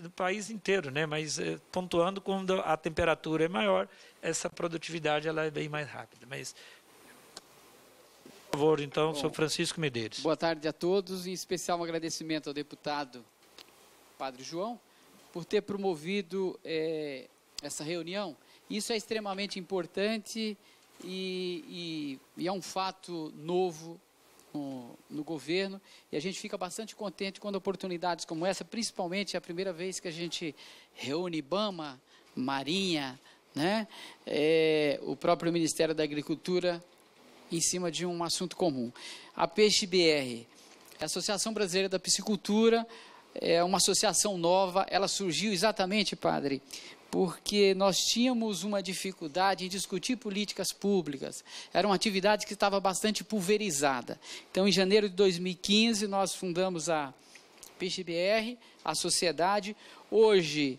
no país inteiro, né? Mas pontuando, quando a temperatura é maior, essa produtividade ela é bem mais rápida. Mas, por favor, então, sou Francisco Medeiros. Boa tarde a todos, em especial um agradecimento ao deputado Padre João por ter promovido essa reunião. Isso é extremamente importante e é um fato novo no governo, e a gente fica bastante contente quando oportunidades como essa, principalmente a primeira vez que a gente reúne IBAMA, Marinha, né, o próprio Ministério da Agricultura, em cima de um assunto comum. A PeixeBR, a Associação Brasileira da Piscicultura, é uma associação nova, ela surgiu exatamente, padre, porque nós tínhamos uma dificuldade em discutir políticas públicas. Era uma atividade que estava bastante pulverizada. Então, em janeiro de 2015, nós fundamos a PeixeBR, a sociedade. Hoje,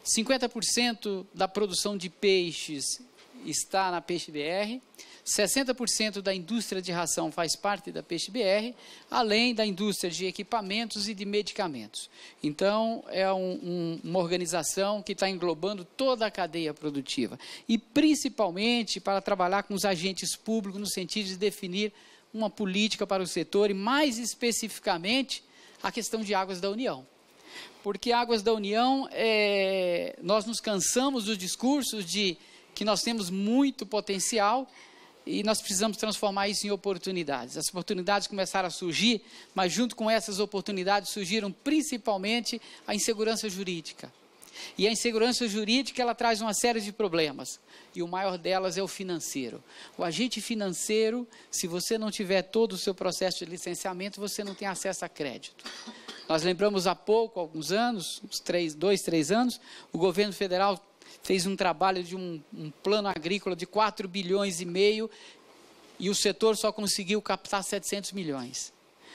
50% da produção de peixes está na PeixeBR, 60% da indústria de ração faz parte da PeixeBR, além da indústria de equipamentos e de medicamentos. Então, é uma organização que está englobando toda a cadeia produtiva, e principalmente para trabalhar com os agentes públicos no sentido de definir uma política para o setor, e mais especificamente a questão de águas da União. Porque águas da União, nós nos cansamos dos discursos de que nós temos muito potencial, e nós precisamos transformar isso em oportunidades. As oportunidades começaram a surgir, mas junto com essas oportunidades surgiram principalmente a insegurança jurídica. E a insegurança jurídica, ela traz uma série de problemas, e o maior delas é o financeiro. O agente financeiro, se você não tiver todo o seu processo de licenciamento, você não tem acesso a crédito. Nós lembramos há pouco, alguns anos, uns 2, 3 anos, o governo federal fez um trabalho de um plano agrícola de 4,5 bilhões, e o setor só conseguiu captar 700 milhões.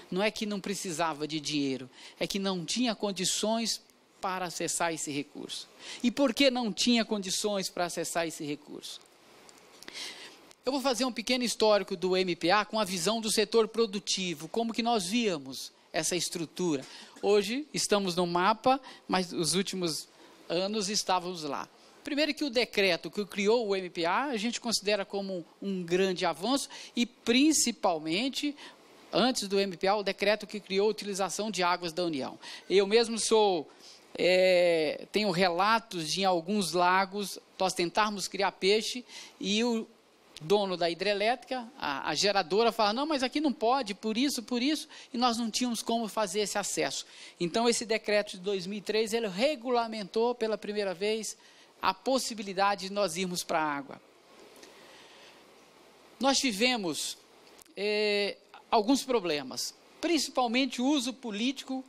Não é que não precisava de dinheiro, é que não tinha condições para acessar esse recurso. E por que não tinha condições para acessar esse recurso? Eu vou fazer um pequeno histórico do MPA com a visão do setor produtivo, como que nós víamos essa estrutura. Hoje estamos no mapa, mas nos últimos anos estávamos lá. Primeiro que o decreto que criou o MPA, a gente considera como um grande avanço, e principalmente, antes do MPA, o decreto que criou a utilização de águas da União. Eu mesmo tenho relatos de em alguns lagos, nós tentarmos criar peixe, e o dono da hidrelétrica, a geradora, fala, não, mas aqui não pode, por isso, e nós não tínhamos como fazer esse acesso. Então, esse decreto de 2003, ele regulamentou pela primeira vez a possibilidade de nós irmos para a água. Nós tivemos alguns problemas, principalmente o uso político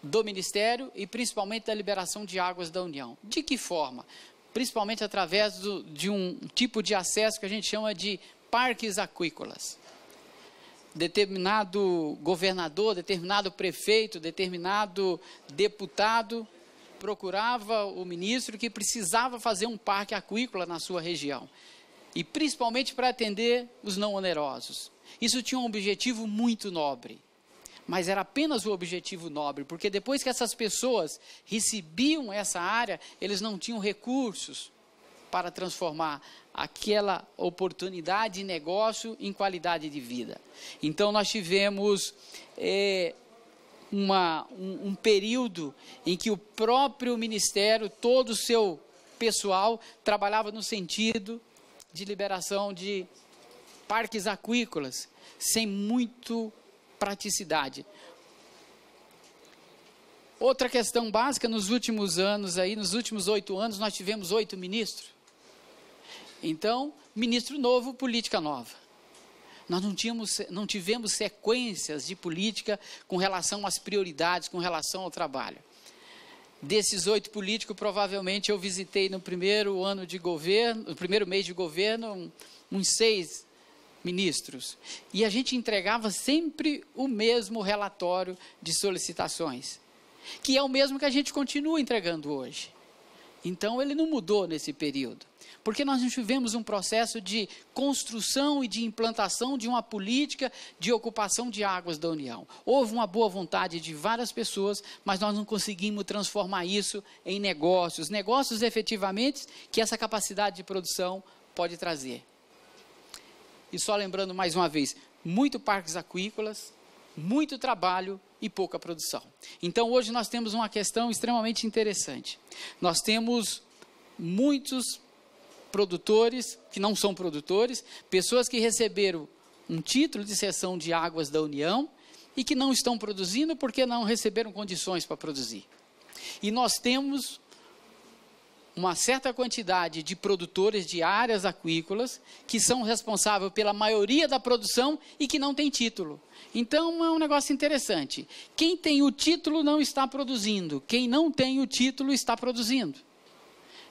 do Ministério e principalmente da liberação de águas da União. De que forma? Principalmente através de um tipo de acesso que a gente chama de parques aquícolas. Determinado governador, determinado prefeito, determinado deputado procurava o ministro que precisava fazer um parque aquícola na sua região, e principalmente para atender os não onerosos. Isso tinha um objetivo muito nobre, mas era apenas o objetivo nobre, porque depois que essas pessoas recebiam essa área, eles não tinham recursos para transformar aquela oportunidade de negócio em qualidade de vida. Então, nós tivemos um período em que o próprio Ministério, todo o seu pessoal, trabalhava no sentido de liberação de parques aquícolas, sem muito praticidade. Outra questão básica, nos últimos anos, nos últimos 8 anos, nós tivemos 8 ministros. Então, ministro novo, política nova. Nós não tivemos sequências de política com relação às prioridades, com relação ao trabalho. Desses 8 políticos, provavelmente eu visitei no primeiro ano de governo, no primeiro mês de governo, uns 6 ministros. E a gente entregava sempre o mesmo relatório de solicitações, que é o mesmo que a gente continua entregando hoje. Então, ele não mudou nesse período. Porque nós não tivemos um processo de construção e de implantação de uma política de ocupação de águas da União. Houve uma boa vontade de várias pessoas, mas nós não conseguimos transformar isso em negócios. Negócios, efetivamente, que essa capacidade de produção pode trazer. E só lembrando mais uma vez, muito parques aquícolas, muito trabalho e pouca produção. Então, hoje nós temos uma questão extremamente interessante. Nós temos muitos produtores que não são produtores, pessoas que receberam um título de cessão de águas da União e que não estão produzindo porque não receberam condições para produzir. E nós temos uma certa quantidade de produtores de áreas aquícolas que são responsáveis pela maioria da produção e que não tem título. Então, é um negócio interessante. Quem tem o título não está produzindo, quem não tem o título está produzindo.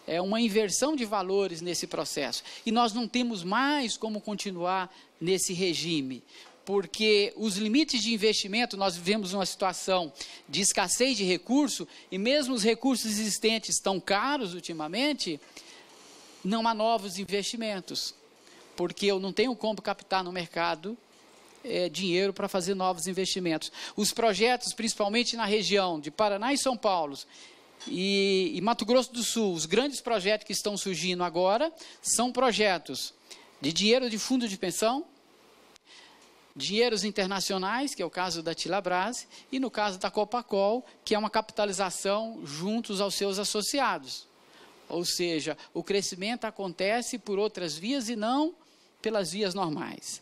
É uma inversão de valores nesse processo. E nós não temos mais como continuar nesse regime, porque os limites de investimento, nós vivemos uma situação de escassez de recurso, e mesmo os recursos existentes estão caros ultimamente, não há novos investimentos, porque eu não tenho como captar no mercado dinheiro para fazer novos investimentos. Os projetos, principalmente na região de Paraná e São Paulo, e Mato Grosso do Sul, os grandes projetos que estão surgindo agora, são projetos de dinheiro de fundo de pensão, dinheiros internacionais, que é o caso da Tilabras, e no caso da Copacol, que é uma capitalização juntos aos seus associados. Ou seja, o crescimento acontece por outras vias e não pelas vias normais.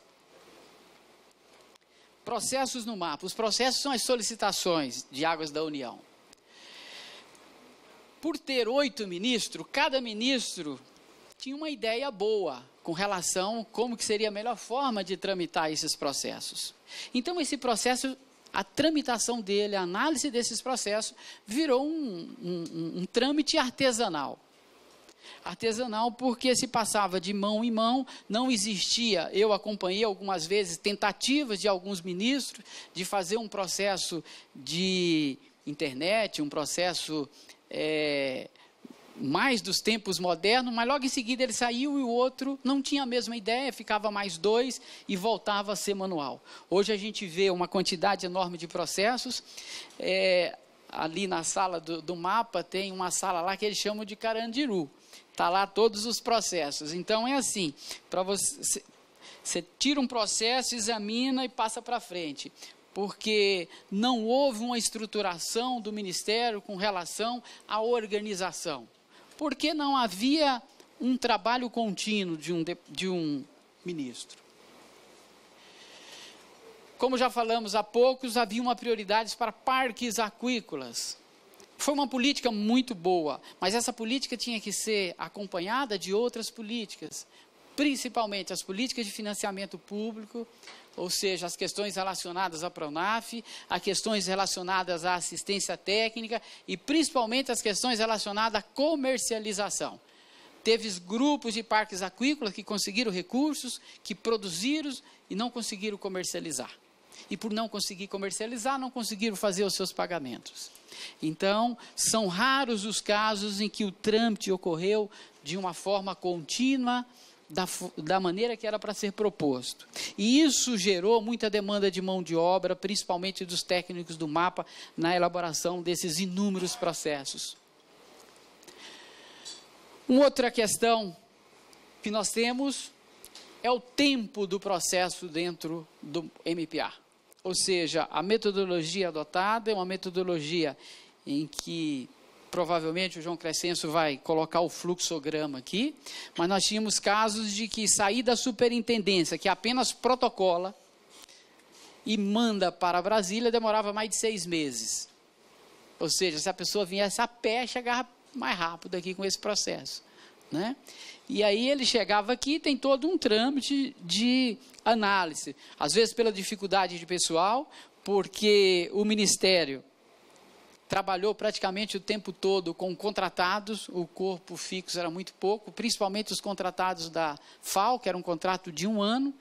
Processos no mapa. Os processos são as solicitações de águas da União. Por ter 8 ministros, cada ministro tinha uma ideia boa com relação a como que seria a melhor forma de tramitar esses processos. Então, esse processo, a tramitação dele, a análise desses processos, virou um trâmite artesanal. Artesanal porque se passava de mão em mão, não existia, eu acompanhei algumas vezes tentativas de alguns ministros de fazer um processo de internet, um processo mais dos tempos modernos, mas logo em seguida ele saiu e o outro não tinha a mesma ideia, ficava mais 2 e voltava a ser manual. Hoje a gente vê uma quantidade enorme de processos, ali na sala do mapa tem uma sala lá que eles chamam de Carandiru, está lá todos os processos. Então é assim, para você tira um processo, examina e passa para frente, porque não houve uma estruturação do Ministério com relação à organização, porque não havia um trabalho contínuo de um ministro. Como já falamos há poucos, havia uma prioridade para parques aquícolas. Foi uma política muito boa, mas essa política tinha que ser acompanhada de outras políticas, principalmente as políticas de financiamento público, ou seja, as questões relacionadas à Pronaf, as questões relacionadas à assistência técnica e principalmente as questões relacionadas à comercialização. Teve grupos de parques aquícolas que conseguiram recursos, que produziram e não conseguiram comercializar. E por não conseguir comercializar, não conseguiram fazer os seus pagamentos. Então, são raros os casos em que o trâmite ocorreu de uma forma contínua, da maneira que era para ser proposto. E isso gerou muita demanda de mão de obra, principalmente dos técnicos do mapa, na elaboração desses inúmeros processos. Uma outra questão que nós temos é o tempo do processo dentro do MPA. Ou seja, a metodologia adotada é uma metodologia em que provavelmente o João Crescencio vai colocar o fluxograma aqui, mas nós tínhamos casos de que sair da superintendência, que apenas protocola e manda para Brasília, demorava mais de 6 meses. Ou seja, se a pessoa viesse a pé, chegava mais rápido aqui com esse processo, né? E aí ele chegava aqui, tem todo um trâmite de análise, às vezes pela dificuldade de pessoal, porque o Ministério trabalhou praticamente o tempo todo com contratados, o corpo fixo era muito pouco, principalmente os contratados da FAO, que era um contrato de 1 ano,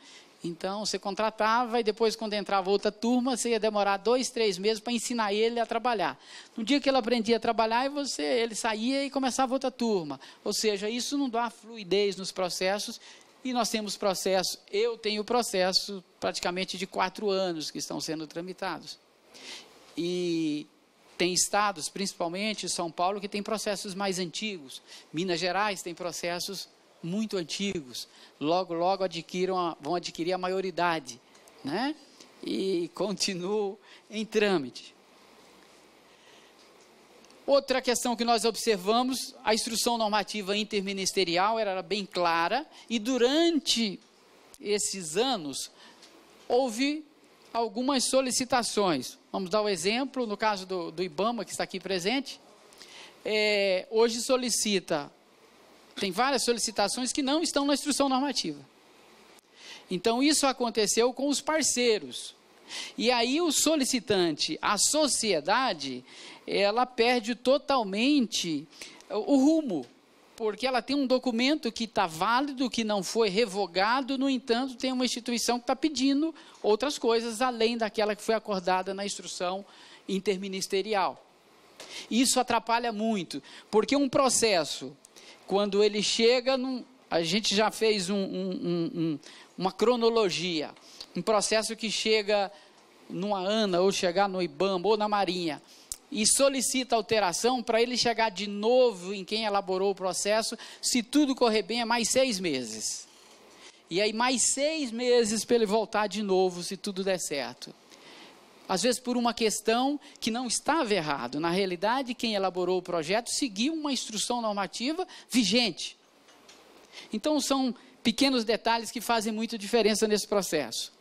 Então, você contratava e depois, quando entrava outra turma, você ia demorar 2, 3 meses para ensinar ele a trabalhar. No dia que ele aprendia a trabalhar, ele saía e começava outra turma. Ou seja, isso não dá fluidez nos processos. E nós temos processo, eu tenho processo praticamente de 4 anos que estão sendo tramitados. E tem estados, principalmente São Paulo, que tem processos mais antigos. Minas Gerais tem processos muito antigos. Logo vão adquirir a maioridade, né? E continuam em trâmite. Outra questão que nós observamos, a instrução normativa interministerial era bem clara, e durante esses anos houve algumas solicitações. Vamos dar o exemplo, no caso do IBAMA, que está aqui presente, hoje tem várias solicitações que não estão na instrução normativa. Então, isso aconteceu com os parceiros. E aí o solicitante, a sociedade, ela perde totalmente o rumo, porque ela tem um documento que está válido, que não foi revogado, no entanto, tem uma instituição que está pedindo outras coisas, além daquela que foi acordada na instrução interministerial. Isso atrapalha muito, porque um processo, quando ele chega, a gente já fez uma cronologia, um processo que chega numa ANA, ou chegar no IBAMA, ou na Marinha, e solicita alteração, para ele chegar de novo em quem elaborou o processo, se tudo correr bem, é mais 6 meses. E aí mais 6 meses para ele voltar de novo, se tudo der certo. Às vezes por uma questão que não estava errado. Na realidade, quem elaborou o projeto seguiu uma instrução normativa vigente. Então, são pequenos detalhes que fazem muita diferença nesse processo.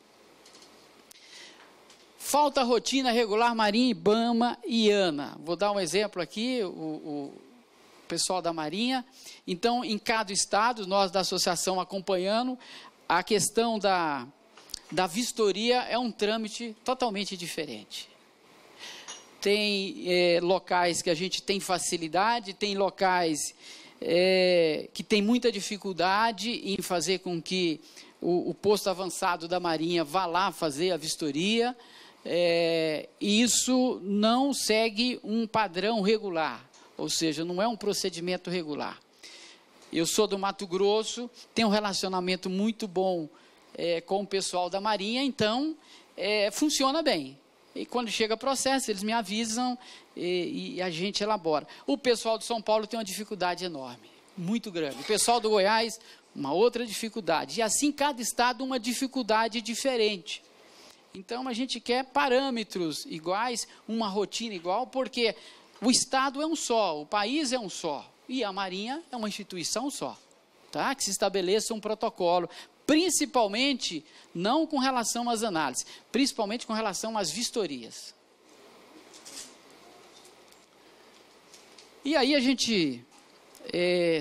Falta rotina regular Marinha, IBAMA e ANA. Vou dar um exemplo aqui, o pessoal da Marinha. Então, em cada estado, nós da associação acompanhando, a questão da vistoria é um trâmite totalmente diferente. Tem locais que a gente tem facilidade, tem locais que tem muita dificuldade em fazer com que o posto avançado da Marinha vá lá fazer a vistoria, e isso não segue um padrão regular, ou seja, não é um procedimento regular. Eu sou do Mato Grosso, tenho um relacionamento muito bom com o pessoal da Marinha, então funciona bem. E quando chega processo, eles me avisam e a gente elabora. O pessoal de São Paulo tem uma dificuldade enorme, muito grande. O pessoal do Goiás, uma outra dificuldade. E assim, cada estado, uma dificuldade diferente. Então, a gente quer parâmetros iguais, uma rotina igual, porque o estado é um só, o país é um só. E a Marinha é uma instituição só. Tá? Que se estabeleça um protocolo, principalmente, não com relação às análises, principalmente com relação às vistorias. E aí a gente,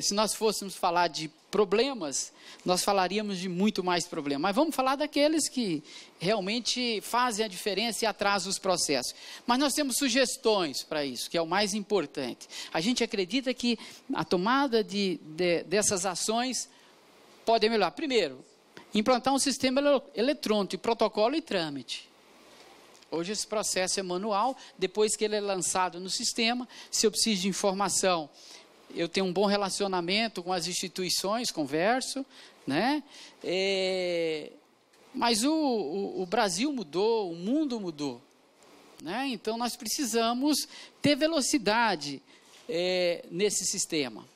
se nós fôssemos falar de problemas, nós falaríamos de muito mais problemas. Mas vamos falar daqueles que realmente fazem a diferença e atrasam os processos. Mas nós temos sugestões para isso, que é o mais importante. A gente acredita que a tomada dessas ações pode melhorar. Primeiro, implantar um sistema eletrônico de protocolo e trâmite. Hoje esse processo é manual, depois que ele é lançado no sistema, se eu preciso de informação, eu tenho um bom relacionamento com as instituições, converso, né? Mas o Brasil mudou, o mundo mudou, né? Então nós precisamos ter velocidade nesse sistema.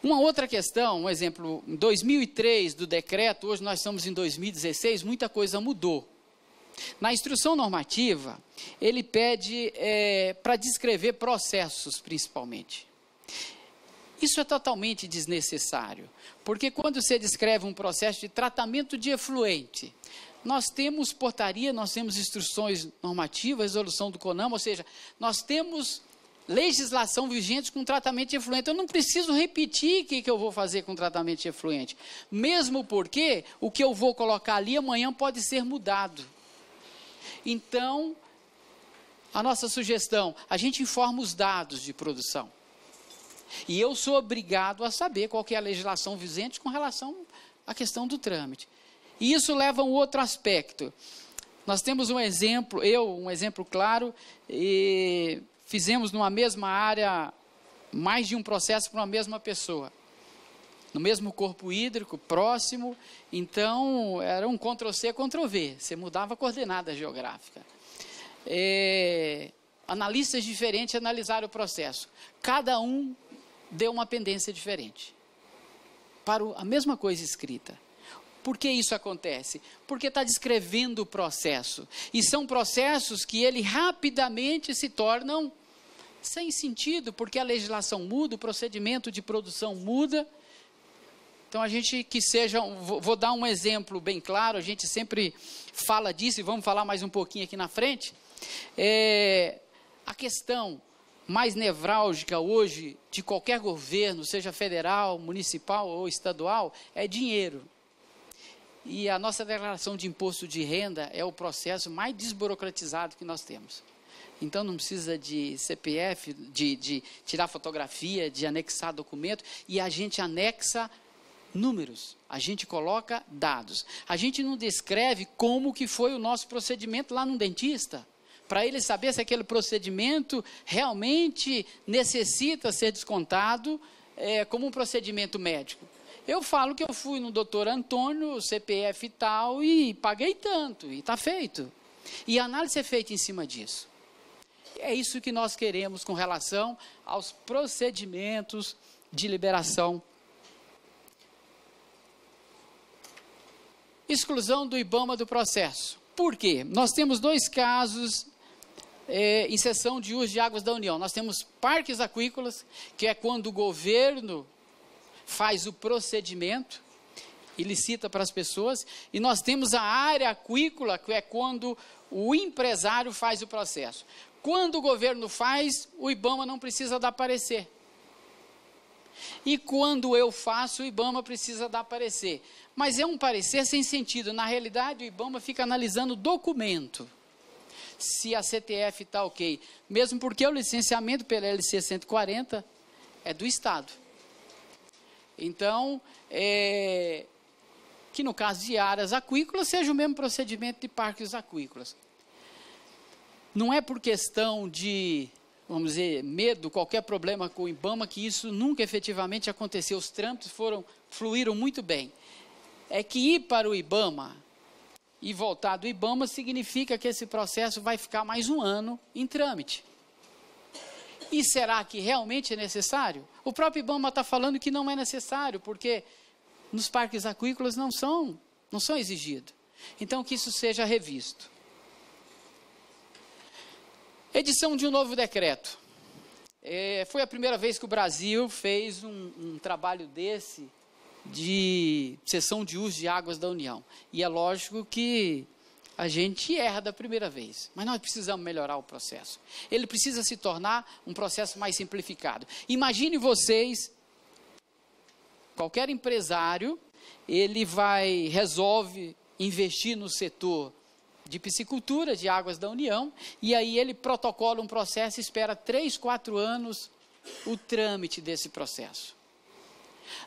Uma outra questão, um exemplo, em 2003 do decreto, hoje nós estamos em 2016, muita coisa mudou. Na instrução normativa, ele pede para descrever processos, principalmente. Isso é totalmente desnecessário, porque quando você descreve um processo de tratamento de efluente, nós temos portaria, nós temos instruções normativas, resolução do CONAMA, ou seja, nós temos legislação vigente com tratamento de efluente. Eu não preciso repetir o que eu vou fazer com tratamento de efluente, mesmo porque o que eu vou colocar ali amanhã pode ser mudado. Então, a nossa sugestão, a gente informa os dados de produção. E eu sou obrigado a saber qual que é a legislação vigente com relação à questão do trâmite. E isso leva a um outro aspecto. Nós temos um exemplo, um exemplo claro, e fizemos numa mesma área mais de um processo para uma mesma pessoa. No mesmo corpo hídrico, próximo, então era um Ctrl+C, Ctrl+V, você mudava a coordenada geográfica. Analistas diferentes analisaram o processo. Cada um deu uma pendência diferente para a mesma coisa escrita. Por que isso acontece? Porque está descrevendo o processo. E são processos que ele rapidamente se tornam sem sentido, porque a legislação muda, o procedimento de produção muda. Então, a gente que seja, vou dar um exemplo bem claro, a gente sempre fala disso, e vamos falar mais um pouquinho aqui na frente. A questão mais nevrálgica hoje de qualquer governo, seja federal, municipal ou estadual, é dinheiro. E a nossa declaração de imposto de renda é o processo mais desburocratizado que nós temos. Então, não precisa de CPF, de tirar fotografia, de anexar documento, e a gente anexa números, a gente coloca dados. A gente não descreve como que foi o nosso procedimento lá no dentista, para ele saber se aquele procedimento realmente necessita ser descontado como um procedimento médico. Eu falo que eu fui no doutor Antônio, CPF e tal, e paguei tanto, e está feito. E a análise é feita em cima disso. É isso que nós queremos com relação aos procedimentos de liberação. Exclusão do IBAMA do processo. Por quê? Nós temos dois casos em cessão de uso de águas da União. Nós temos parques aquícolas, que é quando o governo faz o procedimento e licita para as pessoas, e nós temos a área aquícola, que é quando o empresário faz o processo. Quando o governo faz, o IBAMA não precisa dar parecer. E quando eu faço, o IBAMA precisa dar parecer. Mas é um parecer sem sentido. Na realidade, o IBAMA fica analisando o documento. Se a CTF está ok. Mesmo porque o licenciamento pela LC 140 é do Estado. Então, que no caso de áreas aquícolas, seja o mesmo procedimento de parques aquícolas. Não é por questão de, vamos dizer, medo, qualquer problema com o IBAMA, que isso nunca efetivamente aconteceu. Os trâmites fluíram muito bem. É que ir para o IBAMA e voltar do IBAMA significa que esse processo vai ficar mais um ano em trâmite. E será que realmente é necessário? O próprio IBAMA está falando que não é necessário, porque nos parques aquícolas não são exigidos. Então, que isso seja revisto. Edição de um novo decreto. Foi a primeira vez que o Brasil fez um trabalho desse, de cessão de uso de águas da União. E é lógico que a gente erra da primeira vez, mas nós precisamos melhorar o processo. Ele precisa se tornar um processo mais simplificado. Imagine vocês, qualquer empresário, ele resolve investir no setor de piscicultura, de águas da União, e aí ele protocola um processo e espera 3, 4 anos o trâmite desse processo.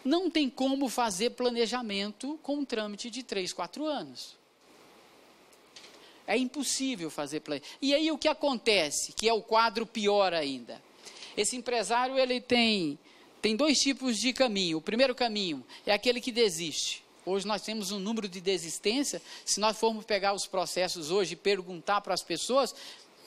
Não tem como fazer planejamento com um trâmite de 3, 4 anos. É impossível fazer planejamento. E aí o que acontece, que é o quadro pior ainda? Esse empresário, ele tem dois tipos de caminho. O primeiro caminho é aquele que desiste. Hoje nós temos um número de desistência. Se nós formos pegar os processos hoje e perguntar para as pessoas,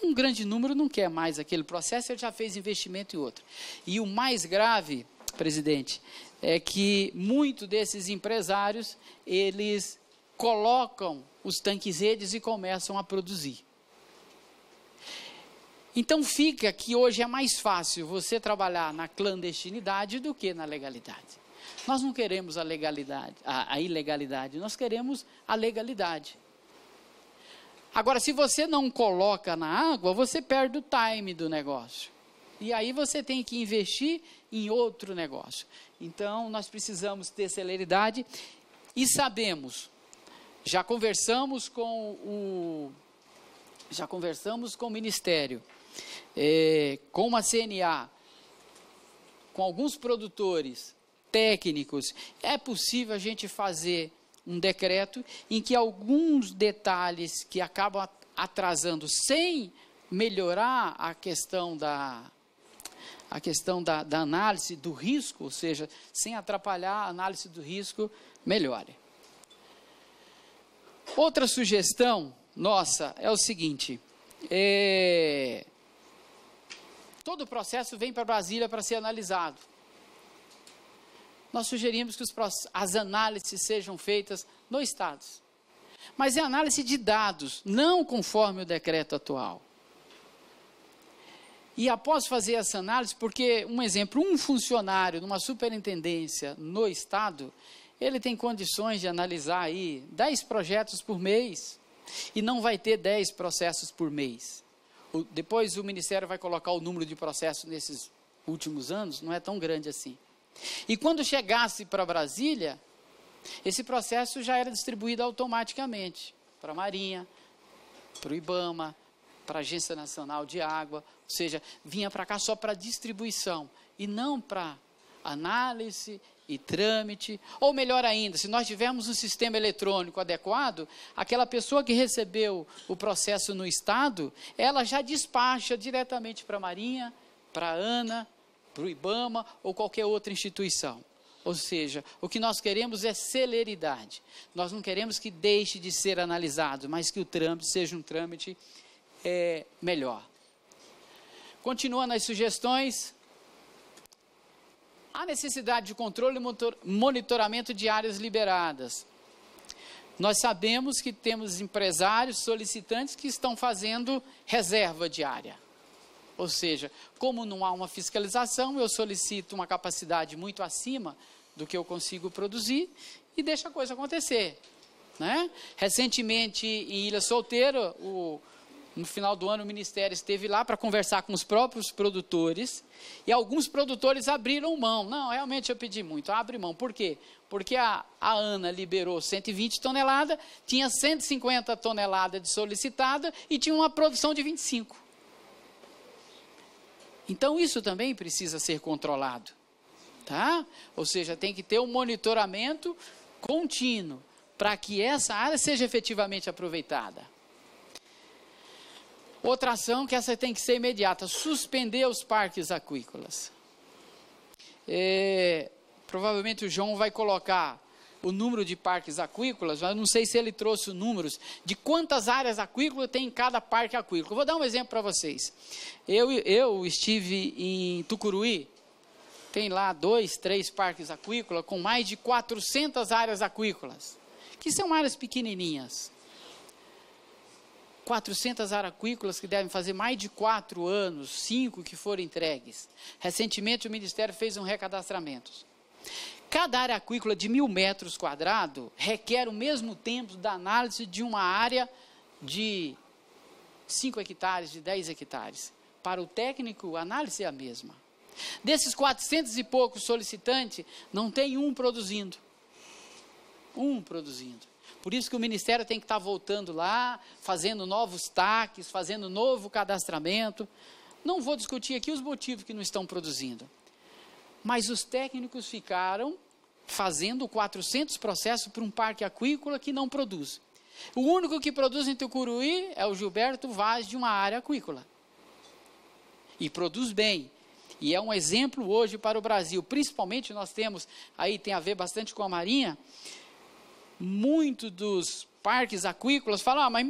um grande número não quer mais aquele processo, ele já fez investimento em outro. E o mais grave, presidente, é que muitos desses empresários, eles colocam os tanques-redes e começam a produzir. Então fica que hoje é mais fácil você trabalhar na clandestinidade do que na legalidade. Nós não queremos a legalidade, a ilegalidade, nós queremos a legalidade. Agora, se você não coloca na água, você perde o time do negócio. E aí você tem que investir em outro negócio. Então, nós precisamos ter celeridade e sabemos, já conversamos com o Ministério, com a CNA, com alguns produtores técnicos, é possível a gente fazer um decreto em que alguns detalhes que acabam atrasando sem melhorar a questão da análise do risco, ou seja, sem atrapalhar a análise do risco, melhore. Outra sugestão nossa é o seguinte, todo o processo vem para Brasília para ser analisado. Nós sugerimos que as análises sejam feitas no Estado. Mas é análise de dados, não conforme o decreto atual. E após fazer essa análise, porque, um exemplo, um funcionário numa superintendência no Estado, ele tem condições de analisar aí 10 projetos por mês, e não vai ter 10 processos por mês. Depois o Ministério vai colocar o número de processos nesses últimos anos, não é tão grande assim. E quando chegasse para Brasília, esse processo já era distribuído automaticamente para a Marinha, para o IBAMA, para a Agência Nacional de Água, ou seja, vinha para cá só para distribuição e não para análise e trâmite, ou melhor ainda, se nós tivermos um sistema eletrônico adequado, aquela pessoa que recebeu o processo no Estado, ela já despacha diretamente para a Marinha, para a ANA, para o IBAMA ou qualquer outra instituição. Ou seja, o que nós queremos é celeridade. Nós não queremos que deixe de ser analisado, mas que o trâmite seja um trâmite melhor. Continuando as sugestões, a necessidade de controle e monitoramento de áreas liberadas. Nós sabemos que temos empresários, solicitantes que estão fazendo reserva de área. Ou seja, como não há uma fiscalização, eu solicito uma capacidade muito acima do que eu consigo produzir e deixo a coisa acontecer, né? Recentemente, em Ilha Solteira, no final do ano, o Ministério esteve lá para conversar com os próprios produtores e alguns produtores abriram mão. Não, realmente eu pedi muito, abre mão. Por quê? Porque a ANA liberou 120 toneladas, tinha 150 toneladas de solicitada e tinha uma produção de 25. Então, isso também precisa ser controlado, tá? Ou seja, tem que ter um monitoramento contínuo para que essa área seja efetivamente aproveitada. Outra ação, que essa tem que ser imediata, suspender os parques aquícolas. Provavelmente o João vai colocar o número de parques aquícolas, mas eu não sei se ele trouxe os números de quantas áreas aquícolas tem em cada parque aquícola. Vou dar um exemplo para vocês. Eu estive em Tucuruí, tem lá 2, 3 parques aquícolas com mais de 400 áreas aquícolas, que são áreas pequenininhas. 400 áreas aquícolas que devem fazer mais de 4 anos, 5 que foram entregues. Recentemente o Ministério fez um recadastramento. Cada área aquícola de 1.000 metros quadrados requer o mesmo tempo da análise de uma área de 5 hectares, de 10 hectares. Para o técnico, a análise é a mesma. Desses 400 e poucos solicitantes, não tem um produzindo. Por isso que o Ministério tem que estar voltando lá, fazendo novos TACs, fazendo novo cadastramento. Não vou discutir aqui os motivos que não estão produzindo. Mas os técnicos ficaram fazendo 400 processos para um parque aquícola que não produz. O único que produz em Tucuruí é o Gilberto Vaz, de uma área aquícola. E produz bem. E é um exemplo hoje para o Brasil. Principalmente nós temos, aí tem a ver bastante com a Marinha, muitos dos parques aquícolas falam, mas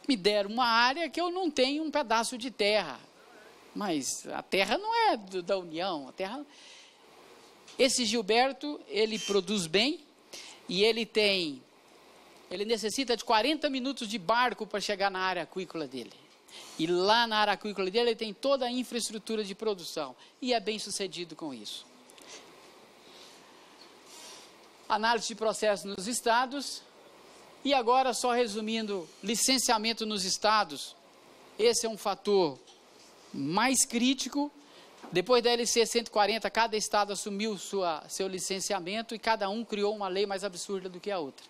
me deram uma área que eu não tenho um pedaço de terra. Mas a terra não é da União, a terra... Esse Gilberto, ele produz bem e ele necessita de 40 minutos de barco para chegar na área aquícola dele. E lá na área aquícola dele, ele tem toda a infraestrutura de produção e é bem sucedido com isso. Análise de processo nos estados. E agora, só resumindo, licenciamento nos estados. Esse é um fator mais crítico. Depois da LC 140, cada estado assumiu seu licenciamento e cada um criou uma lei mais absurda do que a outra.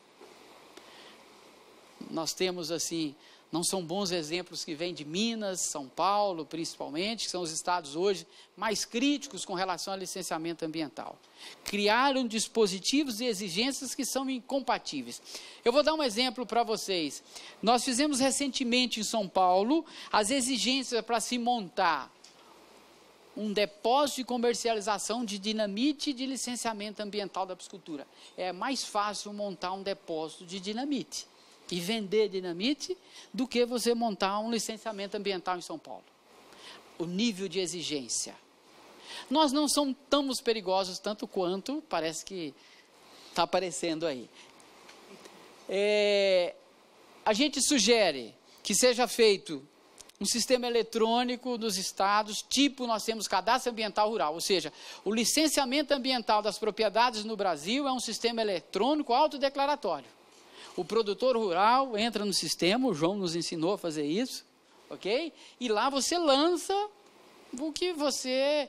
Nós temos, assim, Não são bons exemplos que vêm de Minas, São Paulo, principalmente, que são os estados hoje mais críticos com relação ao licenciamento ambiental. Criaram dispositivos e exigências que são incompatíveis. Eu vou dar um exemplo para vocês. Nós fizemos recentemente em São Paulo as exigências para se montar um depósito de comercialização de dinamite de licenciamento ambiental da piscicultura. É mais fácil montar um depósito de dinamite e vender dinamite do que você montar um licenciamento ambiental em São Paulo. O nível de exigência. Nós não somos tão perigosos tanto quanto parece que está aparecendo aí. A gente sugere que seja feito um sistema eletrônico dos estados, tipo nós temos cadastro ambiental rural, ou seja, o licenciamento ambiental das propriedades no Brasil é um sistema eletrônico autodeclaratório. O produtor rural entra no sistema, o João nos ensinou a fazer isso, ok? E lá você lança o que você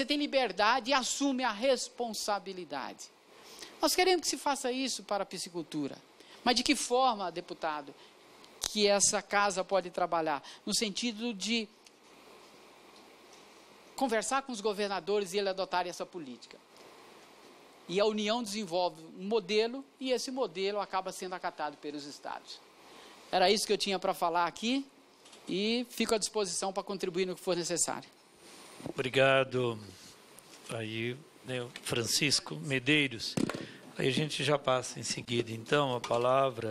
tem liberdade e assume a responsabilidade. Nós queremos que se faça isso para a piscicultura. Mas de que forma, deputado, que essa casa pode trabalhar? No sentido de conversar com os governadores e eles adotarem essa política. E a União desenvolve um modelo e esse modelo acaba sendo acatado pelos estados. Era isso que eu tinha para falar aqui e fico à disposição para contribuir no que for necessário. Obrigado, aí, Francisco Medeiros. Aí a gente já passa em seguida, então, a palavra